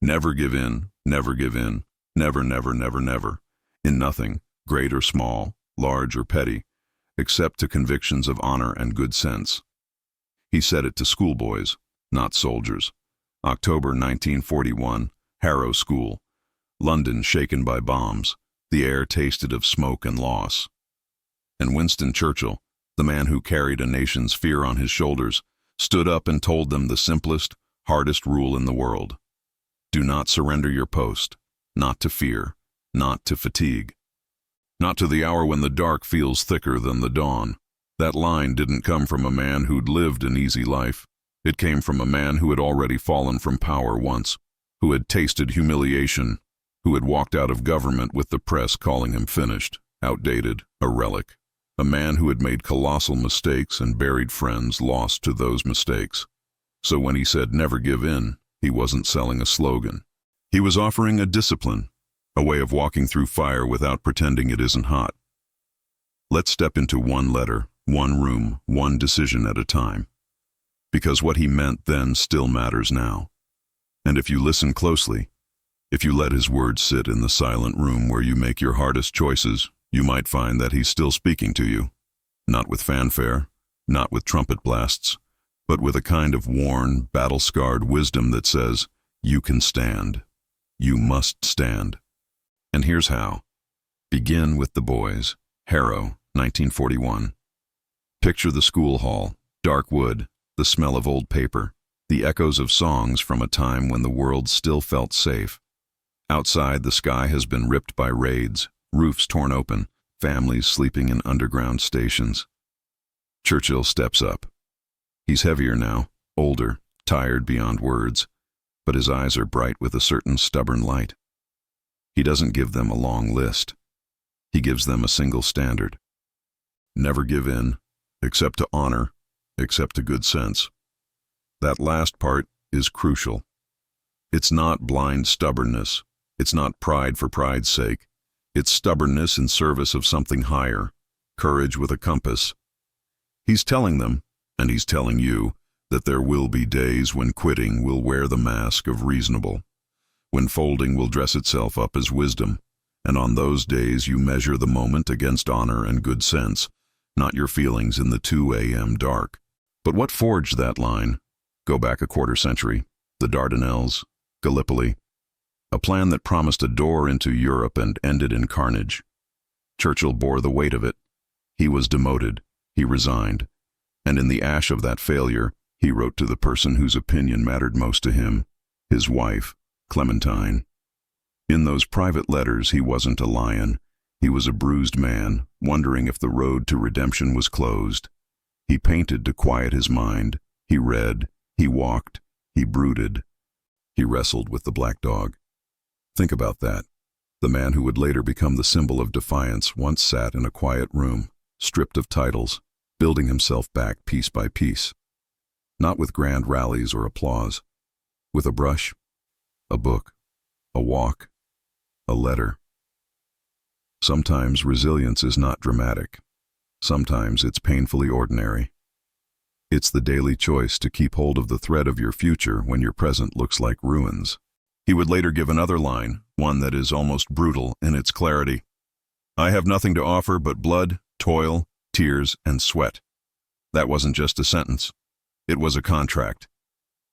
Never give in, never give in, never, never, never, never, in nothing, great or small, large or petty, except to convictions of honor and good sense. He said it to schoolboys, not soldiers. October 1941, Harrow School. London shaken by bombs, the air tasted of smoke and loss. And Winston Churchill, the man who carried a nation's fear on his shoulders, stood up and told them the simplest, hardest rule in the world. Do not surrender your post, not to fear, not to fatigue. Not to the hour when the dark feels thicker than the dawn. That line didn't come from a man who'd lived an easy life. It came from a man who had already fallen from power once, who had tasted humiliation, who had walked out of government with the press calling him finished, outdated, a relic. A man who had made colossal mistakes and buried friends lost to those mistakes. So when he said never give in, he wasn't selling a slogan. He was offering a discipline, a way of walking through fire without pretending it isn't hot. Let's step into one letter, one room, one decision at a time. Because what he meant then still matters now. And if you listen closely, if you let his words sit in the silent room where you make your hardest choices, you might find that he's still speaking to you. Not with fanfare, not with trumpet blasts, but with a kind of worn, battle-scarred wisdom that says, you can stand. You must stand. And here's how. Begin with the boys. Harrow, 1941. Picture the school hall, dark wood, the smell of old paper, the echoes of songs from a time when the world still felt safe. Outside, the sky has been ripped by raids, roofs torn open, families sleeping in underground stations. Churchill steps up. He's heavier now, older, tired beyond words, but his eyes are bright with a certain stubborn light. He doesn't give them a long list. He gives them a single standard. Never give in, except to honor, except to good sense. That last part is crucial. It's not blind stubbornness. It's not pride for pride's sake. It's stubbornness in service of something higher, courage with a compass. He's telling them, and he's telling you, that there will be days when quitting will wear the mask of reasonable, when folding will dress itself up as wisdom, and on those days you measure the moment against honor and good sense, not your feelings in the 2 a.m. dark. But what forged that line? Go back a quarter century. The Dardanelles, Gallipoli. A plan that promised a door into Europe and ended in carnage. Churchill bore the weight of it. He was demoted. He resigned. And in the ash of that failure, he wrote to the person whose opinion mattered most to him, his wife, Clementine. In those private letters, he wasn't a lion. He was a bruised man, wondering if the road to redemption was closed. He painted to quiet his mind. He read. He walked. He brooded. He wrestled with the black dog. Think about that. The man who would later become the symbol of defiance once sat in a quiet room, stripped of titles, building himself back piece by piece. Not with grand rallies or applause. With a brush, a book, a walk, a letter. Sometimes resilience is not dramatic. Sometimes it's painfully ordinary. It's the daily choice to keep hold of the thread of your future when your present looks like ruins. He would later give another line, one that is almost brutal in its clarity. I have nothing to offer but blood, toil, tears, and sweat. That wasn't just a sentence. It was a contract.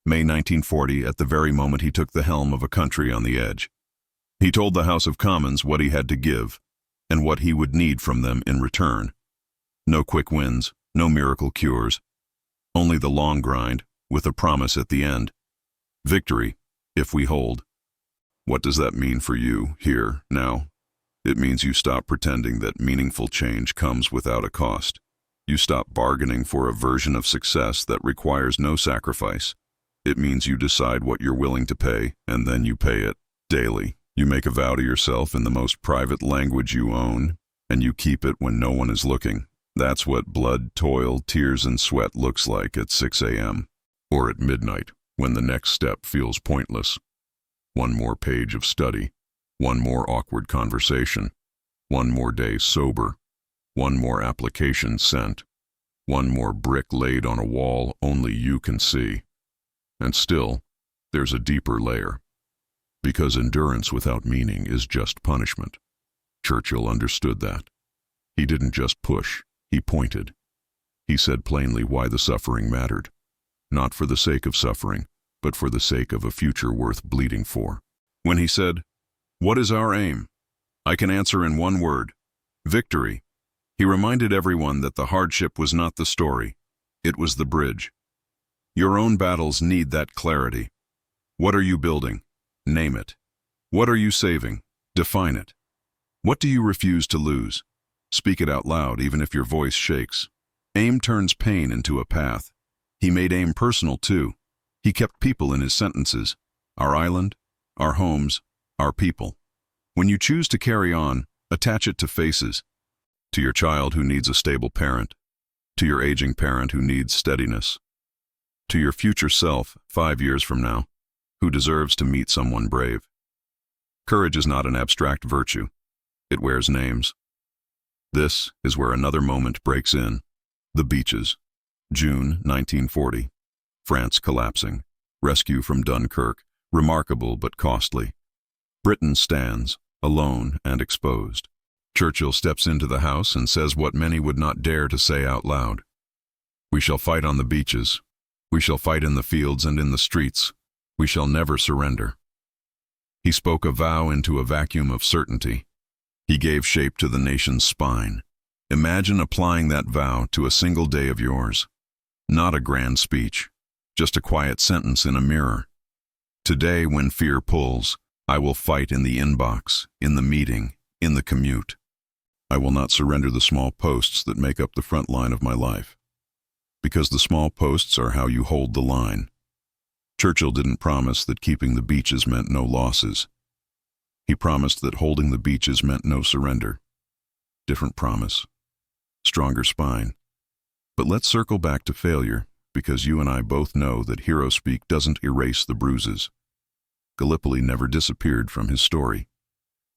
May 1940, at the very moment he took the helm of a country on the edge. He told the House of Commons what he had to give, and what he would need from them in return. No quick wins, no miracle cures. Only the long grind, with a promise at the end. Victory, if we hold. What does that mean for you, here, now? It means you stop pretending that meaningful change comes without a cost. You stop bargaining for a version of success that requires no sacrifice. It means you decide what you're willing to pay, and then you pay it, daily. You make a vow to yourself in the most private language you own, and you keep it when no one is looking. That's what blood, toil, tears, and sweat looks like at 6 a.m. or at midnight, when the next step feels pointless. One more page of study, one more awkward conversation, one more day sober, one more application sent, one more brick laid on a wall only you can see. And still, there's a deeper layer. because endurance without meaning is just punishment. Churchill understood that. He didn't just push, he pointed. He said plainly why the suffering mattered. Not for the sake of suffering, but for the sake of a future worth bleeding for. When he said, "What is our aim?" I can answer in one word: victory. He reminded everyone that the hardship was not the story, it was the bridge. Your own battles need that clarity. What are you building? Name it. What are you saving? Define it. What do you refuse to lose? Speak it out loud, even if your voice shakes. Aim turns pain into a path. He made aim personal too. He kept people in his sentences. Our island, our homes, our people. When you choose to carry on, attach it to faces. To your child who needs a stable parent. To your aging parent who needs steadiness. To your future self, 5 years from now, who deserves to meet someone brave. Courage is not an abstract virtue. It wears names. This is where another moment breaks in. The beaches. June 1940. France collapsing. Rescue from Dunkirk. Remarkable but costly. Britain stands, alone and exposed. Churchill steps into the house and says what many would not dare to say out loud. We shall fight on the beaches. We shall fight in the fields and in the streets. We shall never surrender. He spoke a vow into a vacuum of certainty. He gave shape to the nation's spine. Imagine applying that vow to a single day of yours. Not a grand speech, just a quiet sentence in a mirror. Today, when fear pulls, I will fight in the inbox, in the meeting, in the commute. I will not surrender the small posts that make up the front line of my life. Because the small posts are how you hold the line. Churchill didn't promise that keeping the beaches meant no losses. He promised that holding the beaches meant no surrender. Different promise. Stronger spine. But let's circle back to failure, because you and I both know that hero speak doesn't erase the bruises. Gallipoli never disappeared from his story.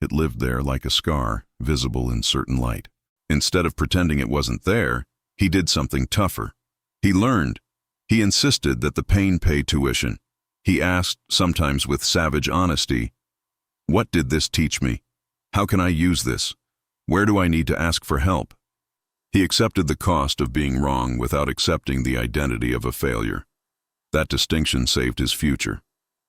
It lived there like a scar, visible in certain light. Instead of pretending it wasn't there, he did something tougher. He learned. He insisted that the pain pay tuition. He asked, sometimes with savage honesty, "What did this teach me? How can I use this? Where do I need to ask for help?" He accepted the cost of being wrong without accepting the identity of a failure. That distinction saved his future.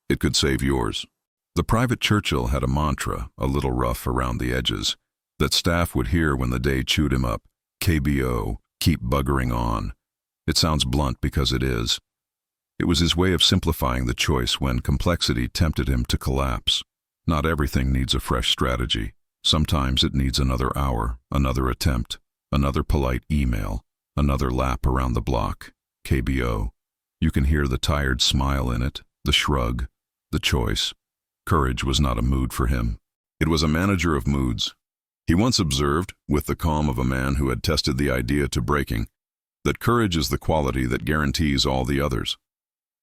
It could save yours. The private Churchill had a mantra, a little rough around the edges, that staff would hear when the day chewed him up. KBO, keep buggering on. It sounds blunt because it is. It was his way of simplifying the choice when complexity tempted him to collapse. Not everything needs a fresh strategy. Sometimes it needs another hour, another attempt, another polite email, another lap around the block. KBO. You can hear the tired smile in it, the shrug, the choice. Courage was not a mood for him. It was a manager of moods. He once observed, with the calm of a man who had tested the idea to breaking, that courage is the quality that guarantees all the others.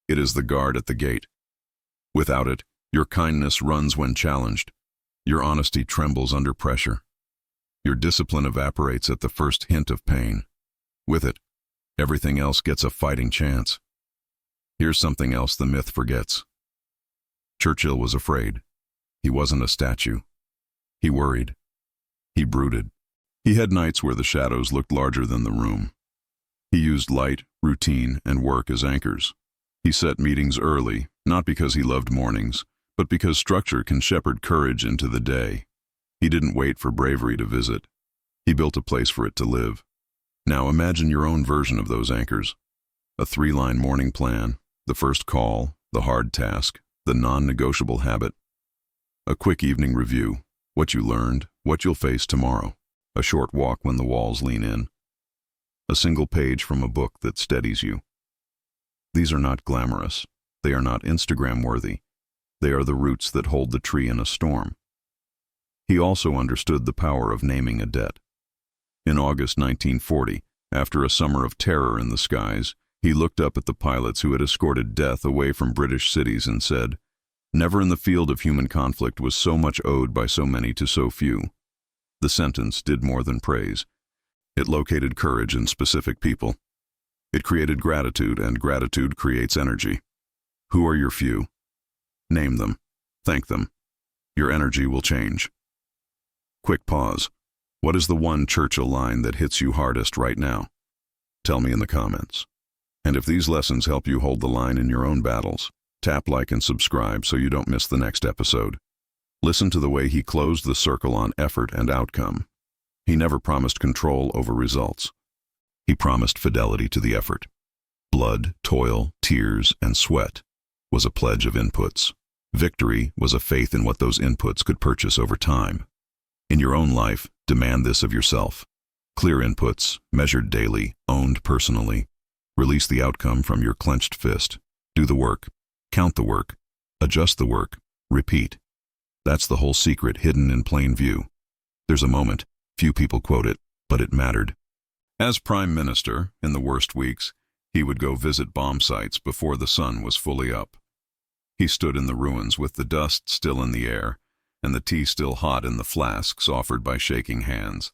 It is the guard at the gate. Without it, your kindness runs when challenged. Your honesty trembles under pressure. Your discipline evaporates at the first hint of pain. With it, everything else gets a fighting chance. Here's something else the myth forgets. Churchill was afraid. He wasn't a statue. He worried. He brooded. He had nights where the shadows looked larger than the room. He used light, routine, and work as anchors. He set meetings early, not because he loved mornings, but because structure can shepherd courage into the day. He didn't wait for bravery to visit. He built a place for it to live. Now imagine your own version of those anchors. A 3-line morning plan, the first call, the hard task, the non-negotiable habit. A quick evening review, what you learned, what you'll face tomorrow. A short walk when the walls lean in. A single page from a book that steadies you. These are not glamorous. They are not Instagram-worthy. They are the roots that hold the tree in a storm. He also understood the power of naming a debt. In August 1940, after a summer of terror in the skies, he looked up at the pilots who had escorted death away from British cities and said, "Never in the field of human conflict was so much owed by so many to so few." The sentence did more than praise. It located courage in specific people. It created gratitude, and gratitude creates energy. Who are your few? Name them. Thank them. Your energy will change. Quick pause. What is the one Churchill line that hits you hardest right now? Tell me in the comments. And if these lessons help you hold the line in your own battles, tap like and subscribe so you don't miss the next episode. Listen to the way he closed the circle on effort and outcome. He never promised control over results. He promised fidelity to the effort. Blood, toil, tears, and sweat was a pledge of inputs. Victory was a faith in what those inputs could purchase over time. In your own life, demand this of yourself. Clear inputs, measured daily, owned personally. Release the outcome from your clenched fist. Do the work. Count the work. Adjust the work. Repeat. That's the whole secret hidden in plain view. There's a moment, few people quote it, but it mattered. As Prime Minister, in the worst weeks, he would go visit bomb sites before the sun was fully up. He stood in the ruins with the dust still in the air and the tea still hot in the flasks offered by shaking hands.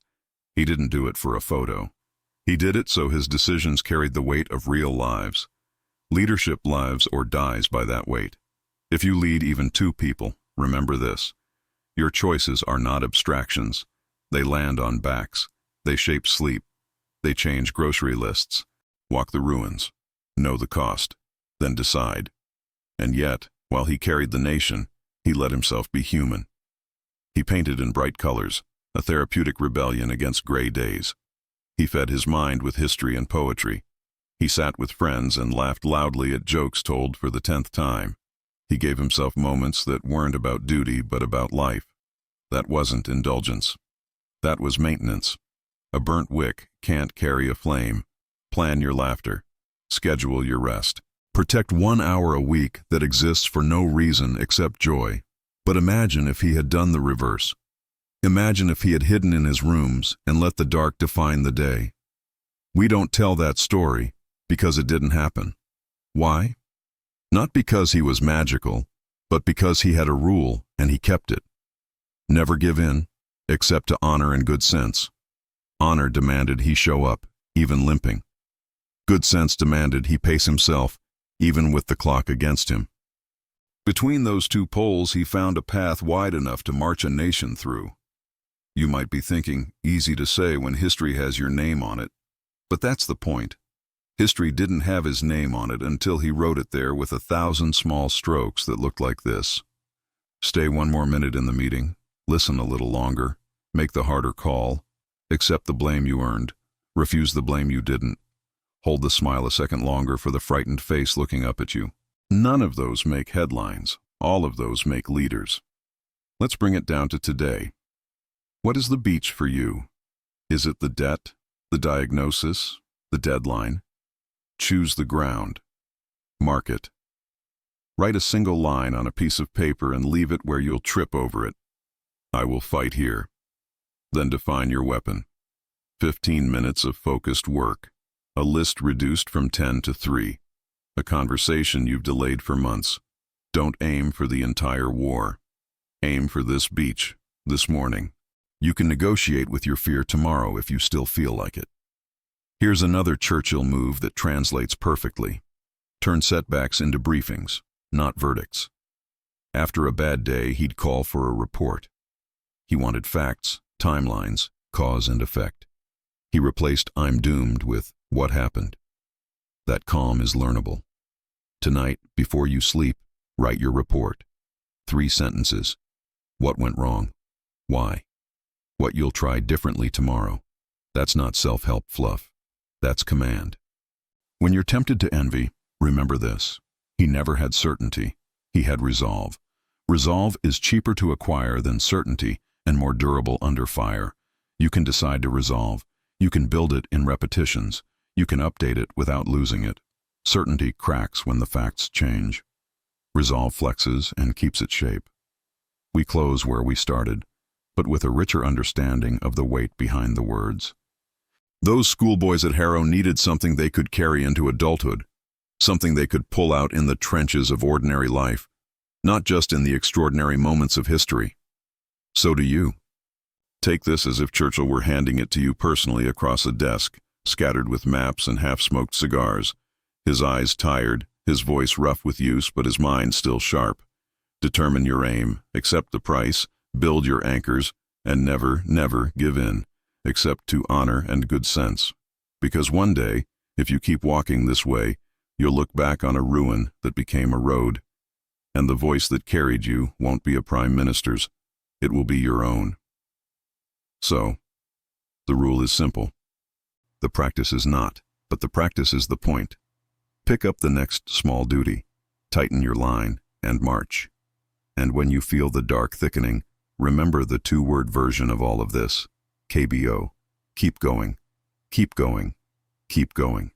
He didn't do it for a photo. He did it so his decisions carried the weight of real lives. Leadership lives or dies by that weight. If you lead even 2 people, remember this. Your choices are not abstractions. They land on backs. They shape sleep. They change grocery lists. Walk the ruins. Know the cost. Then decide. And yet, while he carried the nation, he let himself be human. He painted in bright colors, a therapeutic rebellion against gray days. He fed his mind with history and poetry. He sat with friends and laughed loudly at jokes told for the 10th time. He gave himself moments that weren't about duty but about life. That wasn't indulgence. That was maintenance. A burnt wick can't carry a flame. Plan your laughter. Schedule your rest. Protect 1 hour a week that exists for no reason except joy. But imagine if he had done the reverse. Imagine if he had hidden in his rooms and let the dark define the day. We don't tell that story because it didn't happen. Why? Not because he was magical, but because he had a rule and he kept it. Never give in, except to honor and good sense. Honor demanded he show up, even limping. Good sense demanded he pace himself, even with the clock against him. Between those 2 poles he found a path wide enough to march a nation through. You might be thinking, easy to say when history has your name on it. But that's the point. History didn't have his name on it until he wrote it there with 1,000 small strokes that looked like this. Stay 1 more minute in the meeting, listen a little longer, make the harder call, accept the blame you earned, refuse the blame you didn't, hold the smile a second longer for the frightened face looking up at you. None of those make headlines. All of those make leaders. Let's bring it down to today. What is the beach for you? Is it the debt, the diagnosis, the deadline? Choose the ground. Mark it. Write a single line on a piece of paper and leave it where you'll trip over it. I will fight here. Then define your weapon. 15 minutes of focused work. A list reduced from 10 to 3. A conversation you've delayed for months. Don't aim for the entire war. Aim for this beach, this morning. You can negotiate with your fear tomorrow if you still feel like it. Here's another Churchill move that translates perfectly. Turn setbacks into briefings, not verdicts. After a bad day, he'd call for a report. He wanted facts, timelines, cause and effect. He replaced "I'm doomed" with "what happened." That calm is learnable. Tonight, before you sleep, write your report. 3 sentences. What went wrong? Why? What you'll try differently tomorrow. That's not self-help fluff. That's command. When you're tempted to envy, remember this. He never had certainty. He had resolve. Resolve is cheaper to acquire than certainty and more durable under fire. You can decide to resolve. You can build it in repetitions. You can update it without losing it. Certainty cracks when the facts change. Resolve flexes and keeps its shape. We close where we started, but with a richer understanding of the weight behind the words. Those schoolboys at Harrow needed something they could carry into adulthood, something they could pull out in the trenches of ordinary life, not just in the extraordinary moments of history. So do you. Take this as if Churchill were handing it to you personally across a desk, scattered with maps and half-smoked cigars, his eyes tired, his voice rough with use but his mind still sharp. Determine your aim, accept the price, build your anchors, and never, never give in, except to honor and good sense. Because one day, if you keep walking this way, you'll look back on a ruin that became a road, and the voice that carried you won't be a prime minister's, it will be your own. So, the rule is simple. The practice is not, but the practice is the point. Pick up the next small duty, tighten your line, and march. And when you feel the dark thickening, remember the two-word version of all of this, KBO. Keep going, keep going, keep going.